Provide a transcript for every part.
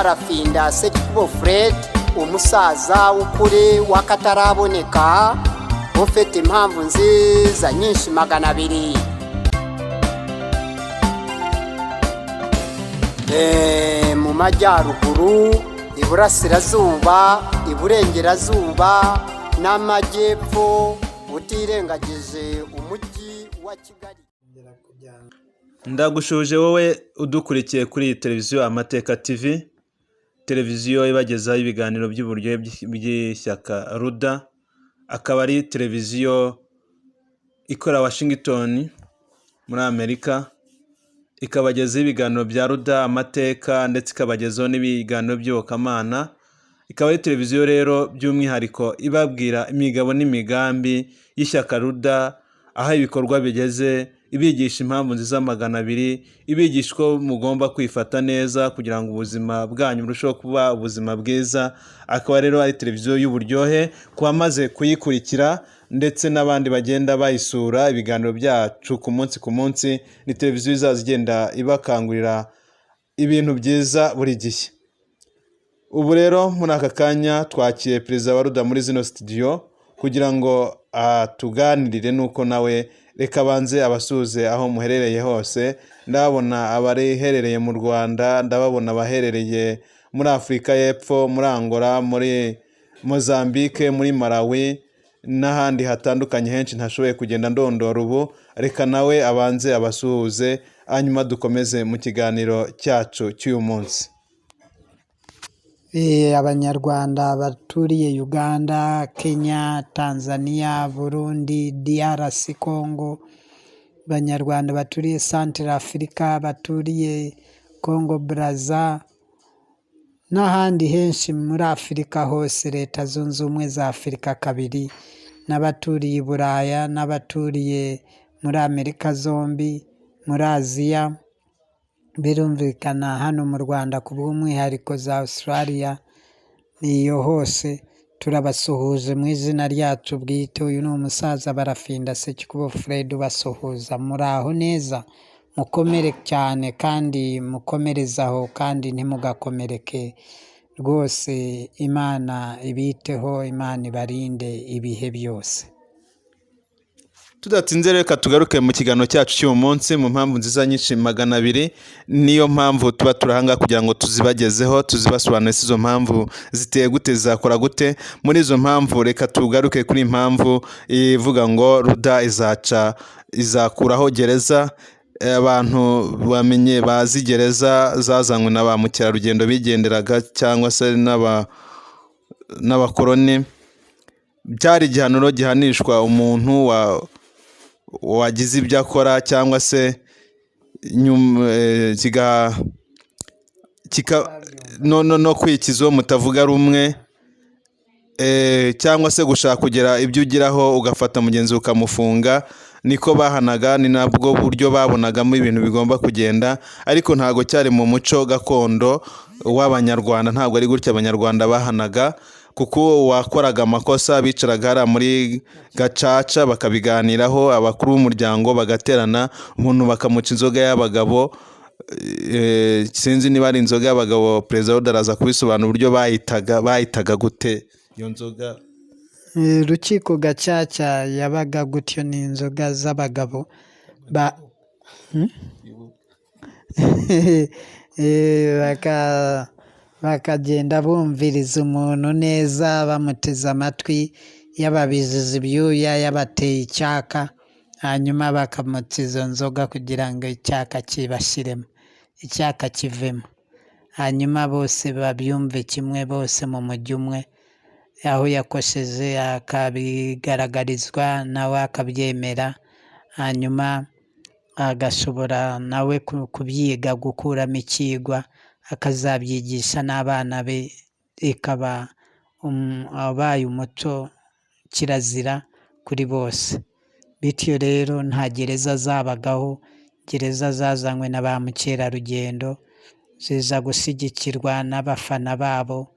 barafinda Sekikubo Fred, umusaza w'ukuri wakataraboneka ufite impamvu nziza nyinshi 200. Mu majyaruguru, iburasirazuba, iburengerazuba n'amajyepfo, utirengagije umujyi wa Kigali. Ndagushuje wowe udukurikiye kuri televiziyo Amateka TV, televiziyo ibagezaho ibiganiro by'uburyohe by'ishyaka RUDA, akaba ari televiziyo ikora Washington muri Amerika, ikabagezaho ibiganiro bya RUDA, amateka, ndetse ikabagezaho n'ibiganiro by'Iyobokamana. Ikaba ari televiziyo rero by'umwihariko ibabwira imigabo n'imigambi y'ishyaka RUDA, aho ibikorwa bigeze, ibigisha impamvu nziza 200, ibigisha ko mugomba kwifata neza kugira ngo ubuzima bwanyu burusheho kuba ubuzima bwiza. Akaba rero ari televiziyo y'uburyohe kwamaze kuyikurikira, ndetse n'abandi bagenda bayisura ibiganiro byacu ku munsi. Ni televiziyo izaza igenda ibakangurira ibintu byiza buri gihe. Ubu rero muri aka kanya twakiye perezida wa RUDA muri zino studio kugira ngo tuganirire, nuko nawe reka banze abasuze aho muherereye hose. Ndabona abaherereye mu Rwanda, ndababona abaherereye muri Afurika y'Epfo, muri Angola, muri Mozambique, muri Malawi n'ahandi hatandukanye henshi ntashoboye kugenda ndondora ubu. Reka nawe abanze abasuhuze, hanyuma dukomeze mu kiganiro cyacu cy'uyu munsi. Abanyarwanda baturiye Uganda, Kenya, Tanzania, Burundi, DRC Congo, abanyarwanda baturiye Central Africa, baturiye Congo Brazza n'ahandi henshi muri Afurika hose, Leta Zunze Ubumwe za Afurika kabiri, n'abaturiye Buraya, n'abaturiye muri Amerika zombi, muri Aziya, birumvikana hano mu Rwanda ku bw'umwihariko za Australia, niyo hose turabasuhuje mu izina ryacu bwite. Uyu ni umusaza barafinda Sekikubo Fred ubasuhuza. Muraho neza, mukomere cyane kandi mukomerezaho, kandi ntimugakomereke rwose. Imana ibiteho, Imana ibarinde ibihe byose. Tudatinze reka tugaruke mu kiganiro cyacu cy'uyu munsi mu mpamvu nziza nyinshi 200. Niyo mpamvu tuba turahanga kugira ngo tuzibagezeho, tuzibasobanurire izo mpamvu ziteye gute, zakora gute. Muri izo mpamvu reka tugaruke kuri impamvu ivuga ngo RUDA izakuraho gereza. Abantu bamenye bazi gereza zazanywe na ba mukerarugendo bigenderaga cyangwa se n'abakoroni. Byari igihanuro gihanishwa umuntu wagize ibyo akora, cyangwa se no kwikiza uwo mutavuga rumwe, cyangwa se gushaka kugera ibyo ugiraho ugafata mugenzi ukamufunga. Niko bahanaga, ni nabwo buryo babonagamo ibintu bigomba kugenda, ariko ntago cyari mu muco gakondo w'Abanyarwanda. Ntabwo ari gutya Abanyarwanda bahanaga, kuko wakoraga amakosa bicaraga hariya muri gacaca bakabiganiraho, abakuru b'umuryango bagaterana, umuntu bakamuca inzoga y'abagabo. Sinzi niba ari inzoga y'abagabo, perezida RUDA araza kubisobanura uburyo bayitaga gute iyo nzoga. Rukiko gacaca yabaga gutyo, ni inzoga z'abagabo bakagenda bumviriza umuntu neza, bamuteze amatwi, yababiziza ibyuya, yabateye icyaka, hanyuma bakamutsa izo nzoga kugira ngo icyaka kibashiremo, icyaka kivemo, hanyuma bose babyumve kimwe, bose mu mujyi umwe. Aho yakosheje akabigaragarizwa, nawe akabyemera, hanyuma agashobora nawe kubyiga, gukuramo ikigwa, akazabyigisha n'abana be, ikaba abaye umuco kirazira kuri bose. Bityo rero nta gereza zabagaho, gereza zazanywe na ba mukerarugendo, ziza gushyigikirwa n'abafana babo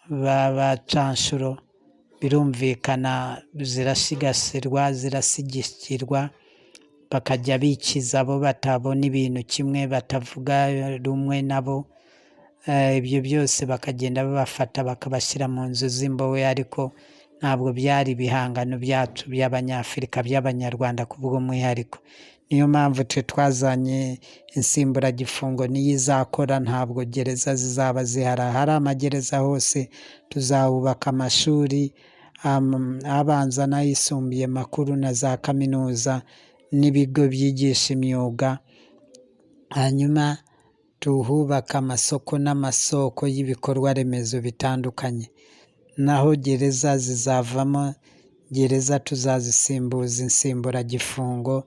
b'abacanshuro. Birumvikana zirasigasirwa, zirasigikirwa, bakajya bikiza abo batabona ibintu kimwe, batavuga rumwe nabo, ibyo byose bakagenda babafata bakabashyira mu nzu z'imbohe, ariko ntabwo byari ibihangano byacu by'Abanyafurika by'Abanyarwanda ku bw'umwihariko. Niyo mpamvu twe twazanye insimburagifungo niyo izakora, ntabwo gereza zizaba zihari. Ahari amagereza hose tuzahubaka amashuri abanza n'ayisumbuye makuru na za kaminuza n'ibigo byigisha imyuga, hanyuma tuhubaka amasoko n'amasoko y'ibikorwa remezo bitandukanye. Naho gereza zizavamo, gereza tuzazisimbuza insimburagifungo,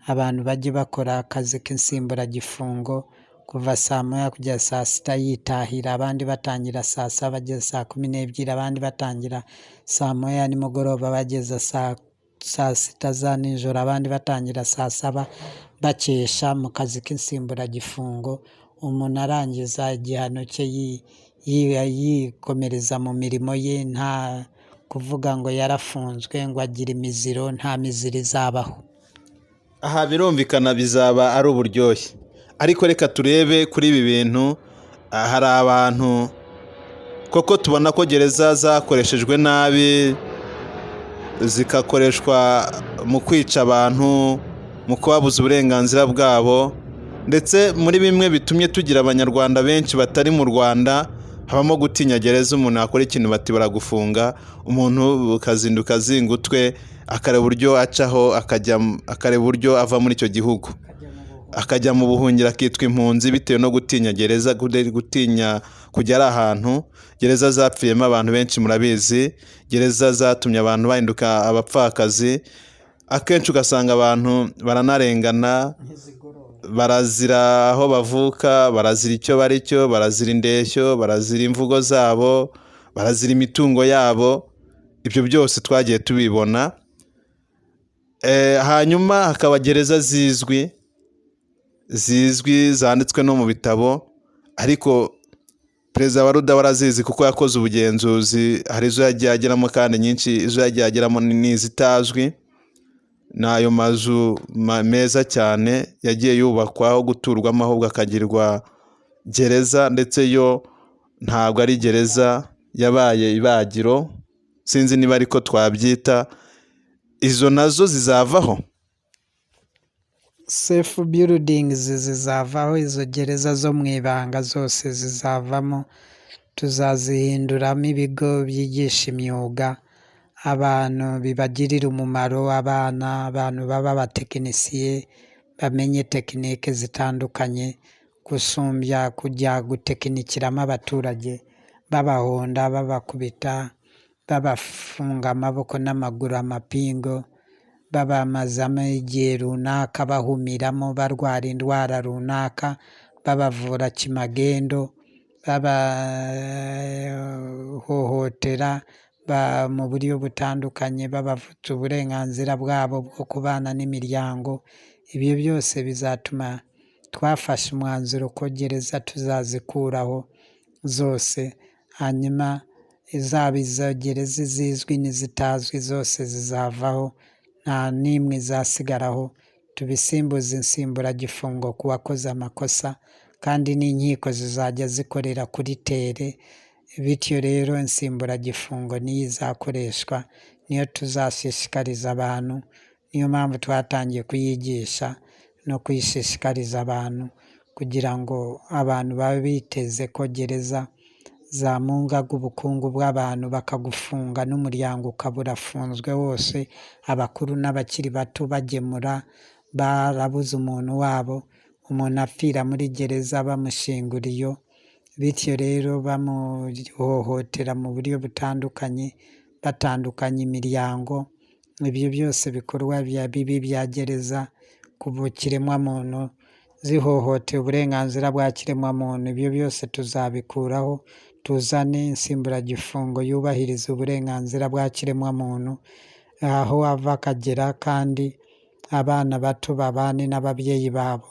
abantu bajye bakora akazi k'insimburagifungo kuva saa moya kugera saa sita yitahira, abandi batangira saa saba bageza saa 12, abandi batangira saa moya nimugoroba bageza saa sita za nijoro, abandi batangira saa saba bakesha mu kazi k'insimburagifungo. Umuntu arangiza igihano cye yikomereza mu mirimo ye, nta kuvuga ngo yarafunzwe ngo agire imiziro, nta miziro izabaho. Aha birumvikana bizaba ari uburyohe, ariko reka turebe kuri ibi bintu. Hari abantu koko tubona ko gereza zakoreshejwe nabi, zikakoreshwa mu kwica abantu, mu kubabuza uburenganzira bwabo, ndetse muri bimwe bitumye tugira Abanyarwanda benshi batari mu Rwanda habamo gutinya gereza. Umuntu yakora ikintu bati baragufunga, umuntu ukazinduka azinga utwe, akareba uburyo acaho, akareba uburyo ava muri icyo gihugu akajya mu buhungiro, akitwa impunzi bitewe no gutinya gereza, gutinya kujya ari ahantu. Gereza zapfiyemo abantu benshi murabizi, gereza zatumye abantu bahinduka abapfakazi. Akenshi ugasanga abantu baranarengana, barazira aho bavuka, barazira icyo bari cyo, barazira indeshyo, barazira imvugo zabo, barazira imitungo yabo. Ibyo byose twagiye tubibona. Hanyuma hakaba gereza zizwi zanditswe no mu bitabo, ariko Perezida wa Ruda warazizi kuko yakoze ubugenzuzi. Hari izo yagiye ageramo kandi nyinshi izo yagiye ageramo n'izitazwi. N'ayo mazu meza cyane yagiye yubakwa aho guturwamo ahubwo akagirwa gereza, ndetse yo ntabwo ari gereza, yabaye ibagiro. Sinzi niba ariko twabyita. Izo nazo zizavaho, safe buildings zizavaho, izo gereza zo mu ibanga zose zizavamo. Tuzazihinduramo ibigo byigisha imyuga, abantu bibagirira umumaro, abantu baba abatekinisiye bamenye tekinike zitandukanye, gusumbya kujya gutekinikiramo abaturage babahonda, babakubita, babafunga amaboko n'amaguru amapingo, babamazamo igihe runaka, bahumiramo barwara indwara runaka, babavura kimagendo, babahohotera mu buryo butandukanye, babavutsa uburenganzira bwabo bwo kubana n'imiryango. Ibyo byose bizatuma twafashe umwanzuro ko gereza tuzazikuraho zose, hanyuma izaba izo gereza zizwi n'izitazwi zose zizavaho, nta n'imwe izasigaraho. Tubisimbuze insimburagifungo ku wakoze amakosa, kandi n'inkiko zizajya zikorera kuri tere. Bityo rero insimburagifungo niyo izakoreshwa, niyo tuzashishikariza abantu. Niyo mpamvu twatangiye kuyigisha no kuyishishikariza abantu, kugira ngo abantu babe biteze ko gereza zamungaga ubukungu bw'abantu, bakagufunga n'umuryango ukaba urafunzwe wose, abakuru n'abakiri bato bagemura, barabuze umuntu wabo, umuntu apfira muri gereza bamushingura iyo. Bityo rero bamuhohotera mu buryo butandukanye, batandukanya imiryango. Ibyo byose bikorwa bibi bya gereza ku kiremwamuntu, zihohotera uburenganzira bwa kiremwamuntu. Ibyo byose tuzabikuraho, tuzane insimburagifungo yubahiriza uburenganzira bwa kiremwamuntu aho ava akagera, kandi abana bato babane n'ababyeyi babo,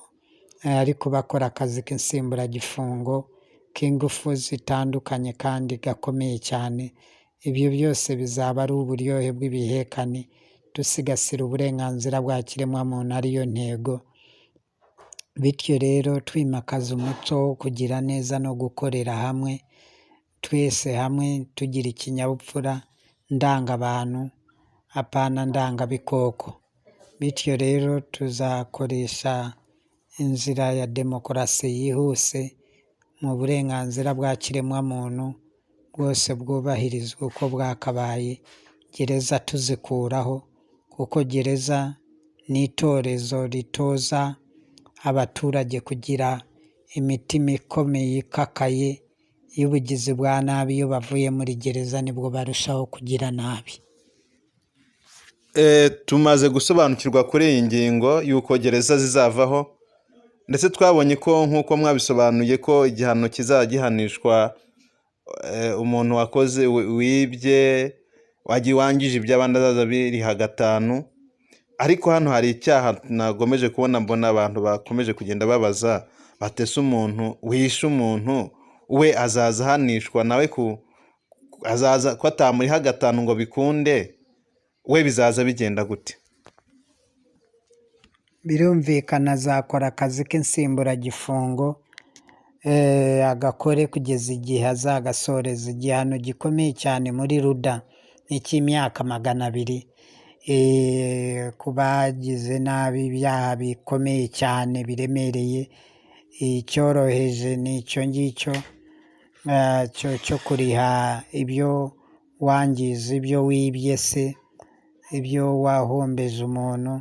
ariko bakora akazi k'insimburagifungo k'ingufu zitandukanye kandi gakomeye cyane. Ibyo byose bizaba ari uburyohe bw'ibihekane, dusigasira uburenganzira bwa kiremwamuntu, ariyo ntego bityo rero twimakaza umuco wo kugira neza no gukorera hamwe, twese hamwe tugira ikinyabupfura ndangabantu apana ndangabikoko. Bityo rero tuzakoresha inzira ya demokarasi yihuse mu burenganzira bwa kiremwamuntu bwose bwubahirizwa uko bwakabaye, gereza tuzikuraho kuko gereza ni itorezo ritoza abaturage kugira imitima ikomeye ikakaye y'ubugizi bwa nabi. Iyo bavuye muri gereza nibwo barushaho kugira nabi. Tumaze gusobanukirwa kuri iyi ngingo y'uko gereza zizavaho, ndetse twabonye ko nk'uko mwabisobanuye ko igihano kizajya gihanishwa umuntu wakoze wibye wangije iby'abandi azaza biriha 5. Ariko hano hari icyaha nagomeje kubona, mbona abantu bakomeje kugenda babaza batese umuntu wishe umuntu we azaza ahanishwa nawe azaza ko atamuriha 5 ngo bikunde, we bizaza bigenda gute? Birumvikana azakora akazi k'insimburagifungo, agakore kugeza igihe azagasoreza. Igihano gikomeye cyane muri ruda ni icy'imyaka 200 ku bagize nabi ibyaha bikomeye cyane biremereye. Icyoroheje ni icyo ngicyo cyo kuriha ibyo wangiza, ibyo wibye se, ibyo wahombeje umuntu,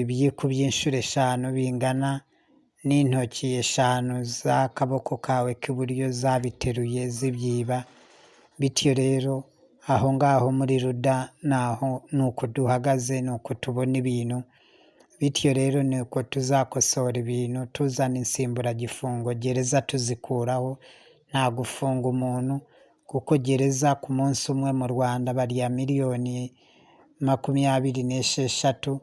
byikubye inshuro 5 bingana n'intoki 5 z'akaboko kawe k'iburyo zabiteruye zibyiba. Bityo rero aho ngaho muri ruda naho ni uko duhagaze, ni uko tubona ibintu. Bityo rero ni uko tuzakosora ibintu, tuzana insimburagifungo, gereza tuzikuraho, nta gufunga umuntu kuko gereza ku munsi umwe mu Rwanda barya miliyoni 26.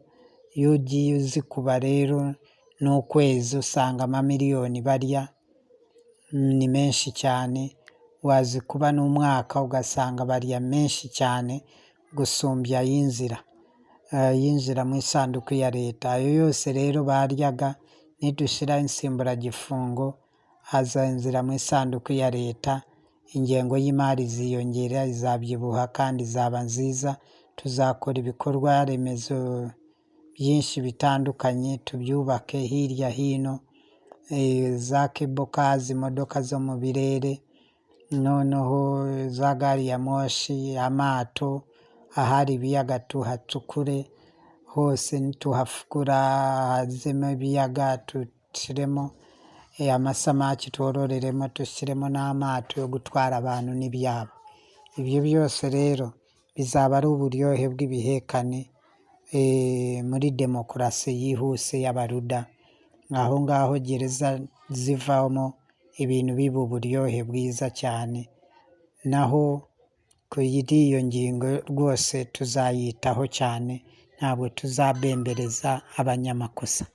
Iyo ugiye uzikuba rero n'ukwezi usanga amamiliyoni barya ni menshi cyane, wazikuba n'umwaka ugasanga barya menshi cyane gusumbya yinjira mu isanduku ya leta. Ayo yose rero baryaga nidushiraho insimburagifungo azinjira mu isanduku ya leta, ingengo y'imari ziyongera, izabyibuha kandi izaba nziza. Tuzakora ibikorwa remezo byinshi bitandukanye, tubyubake hirya hino, za kebokazi, imodoka zo mu birere, noneho za gari ya moshi, amato, ahari ibiyaga tuhacukure hose, nituhafukura hazemo ibiyaga dushyiremo amasamaki twororeremo, dushyiremo n'amato yo gutwara abantu n'ibyabo. Ibyo byose rero bizaba ari uburyohe bw'ibihekane muri demokarasi yihuse y'abaruda. Aho ngaho gereza zivamo ibintu biba uburyohe bwiza cyane. Naho kuri iyo ngingo rwose tuzayitaho cyane, ntabwo tuzabembereza abanyamakosa.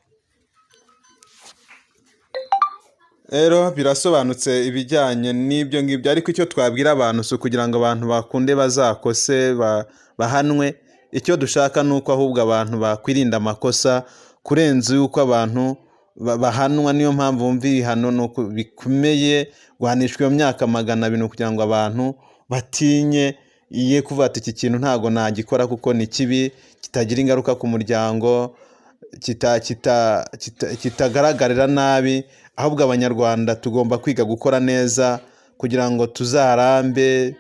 Rero birasobanutse ibijyanye n'ibyo ngibyo, ariko icyo twabwira abantu si ukugira ngo abantu bakunde bazakose bahanwe. Icyo dushaka ni uko ahubwo abantu bakwirinda amakosa kurenza yuko abantu bahanwa. Niyo mpamvu wumva ibihano bikomeye, guhanishwa iyo myaka 200 kugira ngo abantu batinye iye kuvuga ati iki kintu ntago nagikora kuko ni kibi, kitagira ingaruka ku muryango, kitagaragarira nabi. Ahubwo abanyarwanda tugomba kwiga gukora neza kugira ngo tuzarambe,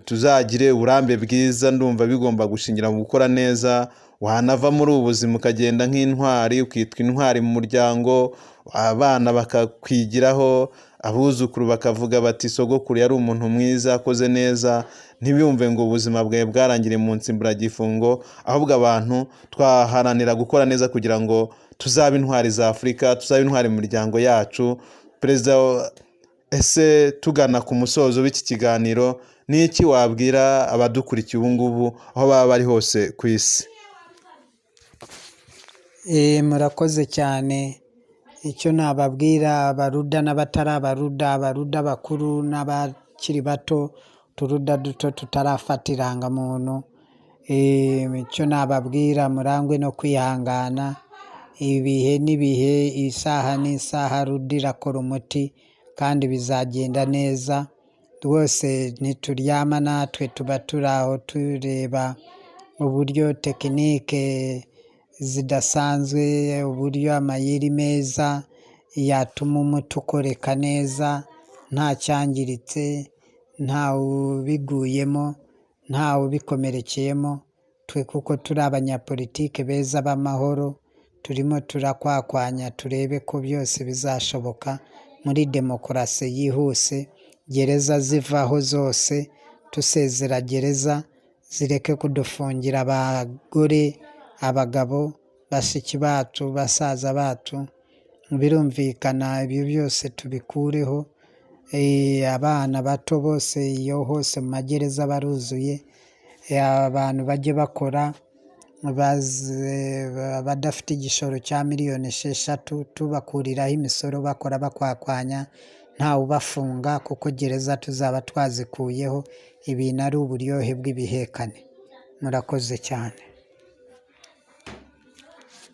tuzagire uburambe bwiza. Ndumva bigomba gushingira mu gukora neza. Wanava muri ubu buzima ukagenda nk'intwari, ukitwa intwari mu muryango, abana bakakwigiraho, abuzukuru bakavuga bati sogokuru yari umuntu mwiza, akoze neza. Ntibiyumve ngo ubuzima bwawe bwarangiriye mu nsimburagifungo. Ahubwo abantu twaharanira gukora neza kugira ngo tuzabe intwari za Afurika, tuzabe intwari mu miryango yacu. Perezida, ese tugana ku musozo w'iki kiganiro, ni iki wabwira abadukurikiye ubu ngubu aho baba bari hose ku isi? Murakoze cyane. Icyo nababwira abaruda n'abatari abaruda, abaruda bakuru n'abakiri bato, uturuda duto tutarafata irangamuntu, icyo nababwira murangwe no kwihangana. ibihe n'ibihe, isaha n'isaha RUDA irakora umuti kandi bizagenda neza rwose. Ntituryama, natwe tuba turi aho tureba uburyo tekinike zidasanzwe, uburyo amayeri meza yatuma umuti ukoreka neza nta cyangiritse, ntawe ubiguyemo, ntawe ubikomerekeyemo. Twe kuko turi abanyapolitike beza b'amahoro, turimo turakwakwanya turebe ko byose bizashoboka muri demokarasi yihuse. Gereza zivaho zose, tusezera gereza, zireke kudufungira abagore, abagabo, bashiki bacu, basaza bacu. Birumvikana ibyo byose tubikureho. Abana bato bose iyo hose mu magereza baruzuye, abantu bajye bakora, badafite igishoro cya miliyoni 6 tubakuriraho imisoro, bakora bakwakwanya, ntawe ubafunga kuko gereza tuzaba twazikuyeho. Ibintu ari uburyohe bw'ibihekane. Murakoze cyane.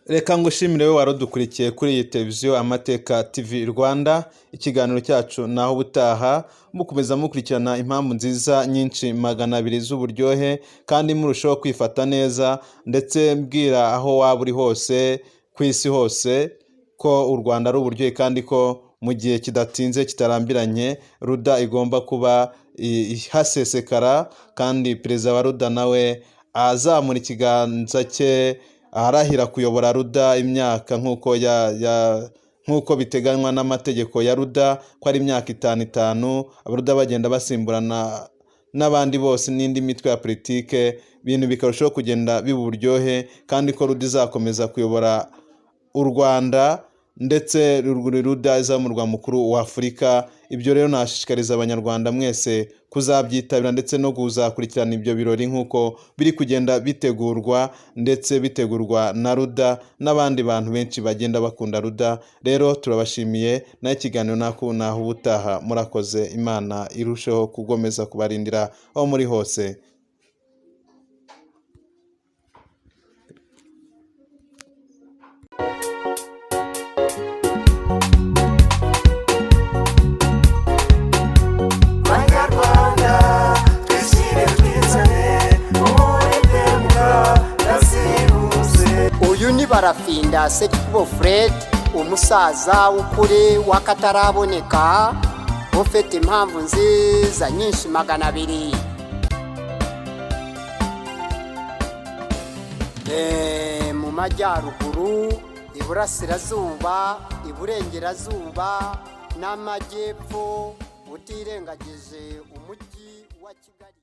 Reka ngushimire wowe warodukurikiye kuri iyi televiziyo Amateka TV Rwanda. Ikiganiro cyacu naho ubutaha, mukomeza mukurikirana impamvu nziza nyinshi 200 z'uburyohe, kandi murushaho kwifata neza, ndetse mbwira aho waba uri hose ku isi hose ko u Rwanda ari uburyohe, kandi ko mu gihe kidatinze kitarambiranye RUDA igomba kuba hasesekara, kandi perezida wa RUDA nawe azamura ikiganza cye arahira kuyobora RUDA imyaka nk'uko biteganywa n'amategeko ya RUDA, ko ari imyaka 5 abaruda bagenda basimburana n'abandi bose n'indi mitwe ya politike, ibintu bikarushaho kugenda biba uburyohe, kandi ko RUDA izakomeza kuyobora u Rwanda, ndetse RUDA izamurwa mukuru wa Afurika. Ibyo rero nashishikariza abanyarwanda mwese kuzabyitabira, ndetse no kuzakurikirana ibyo birori nk'uko biri kugenda bitegurwa, ndetse bitegurwa na RUDA n'abandi bantu benshi bagenda bakunda RUDA. Rero turabashimiye, na ikiganiro naho ubutaha. Murakoze, Imana irusheho kugomeza kubarindira aho muri hose. Uyu ni Barafinda Sekikubo Fred, umusaza w'ukuri w'akataraboneka, ufite impamvu nziza nyinshi 200. Mu majyaruguru, iburasirazuba, iburengerazuba n'amajyepfo, utirengagije umujyi wa Kigali.